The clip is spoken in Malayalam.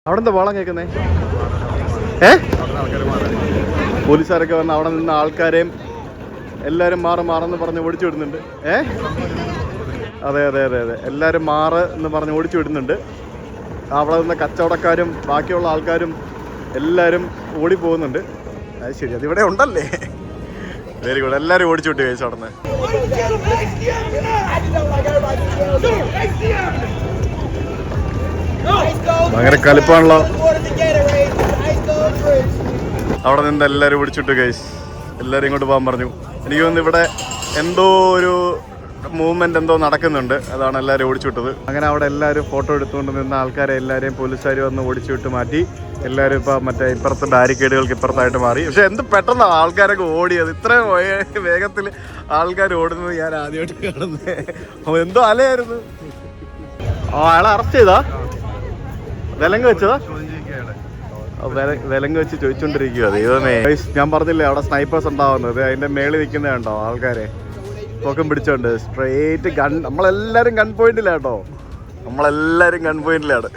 അവിടെ എന്താ ബഹളം കേൾക്കുന്നേ? പോലീസുകാരൊക്കെ വന്ന് അവിടെ നിന്ന് ആൾക്കാരെയും എല്ലാവരും മാറെന്ന് പറഞ്ഞ് ഓടിച്ചു വിടുന്നുണ്ട്. അതെ അതെ അതെ അതെ, എല്ലാവരും എന്ന് പറഞ്ഞ് ഓടിച്ചു വിടുന്നുണ്ട്. അവിടെ നിന്ന് കച്ചവടക്കാരും ബാക്കിയുള്ള ആൾക്കാരും എല്ലാവരും ഓടി പോകുന്നുണ്ട്. അത് ശരി, അതിവിടെ ഉണ്ടല്ലേ? Very good. എല്ലാവരും ഓടിച്ചു വിട്ടു കഴിച്ചു അവിടെ നിന്ന്. ഭയങ്കര കലിപ്പാണല്ലോ. അവിടെ നിന്ന് എല്ലാവരും ഓടിച്ചിട്ടു ഗൈസ്. എല്ലാവരും ഇങ്ങോട്ട് പോകാൻ പറഞ്ഞു. എനിക്ക് തോന്നുന്നു ഇവിടെ എന്തോ ഒരു മൂവ്മെന്റ് എന്തോ നടക്കുന്നുണ്ട്, അതാണ് എല്ലാവരും ഓടിച്ചുവിട്ടത്. അങ്ങനെ അവിടെ എല്ലാവരും ഫോട്ടോ എടുത്തുകൊണ്ട് നിന്ന ആൾക്കാരെ എല്ലാവരെയും പോലീസുകാർ വന്ന് ഓടിച്ചു വിട്ട് മാറ്റി. എല്ലാവരും ഇപ്പം മറ്റേ ഇപ്പുറത്തെ ബാരിക്കേഡുകൾക്ക് ഇപ്പുറത്തായിട്ട് മാറി. പക്ഷെ എന്ത് പെട്ടെന്നാണ് ആൾക്കാരൊക്കെ ഓടിയത്. ഇത്രയും വേഗത്തിൽ ആൾക്കാർ ഓടുന്നത് ഞാൻ ആദ്യമായിട്ട് കാണുന്നത്. എന്തോ അലയായിരുന്നു. അയാളെ അറസ്റ്റ് ചെയ്താ? വിലങ്ങ് വെച്ചതാ? വിലങ്ങ് വെച്ച് ചോദിച്ചോണ്ടിരിക്കുക. ദൈവമേ, ഞാൻ പറഞ്ഞില്ലേ അവിടെ സ്നൈപ്പേഴ്സ് ഉണ്ടാവുന്നത്. അതിന്റെ മേളിൽ നിൽക്കുന്നത് കണ്ടോ ആൾക്കാരെ പൊക്കം പിടിച്ചോണ്ട് സ്ട്രേറ്റ് ഗൺ. നമ്മളെല്ലാരും ഗൺ പോയിന്റിലാട്ടോ, നമ്മളെല്ലാരും ഗൺ പോയിന്റിലാണ്.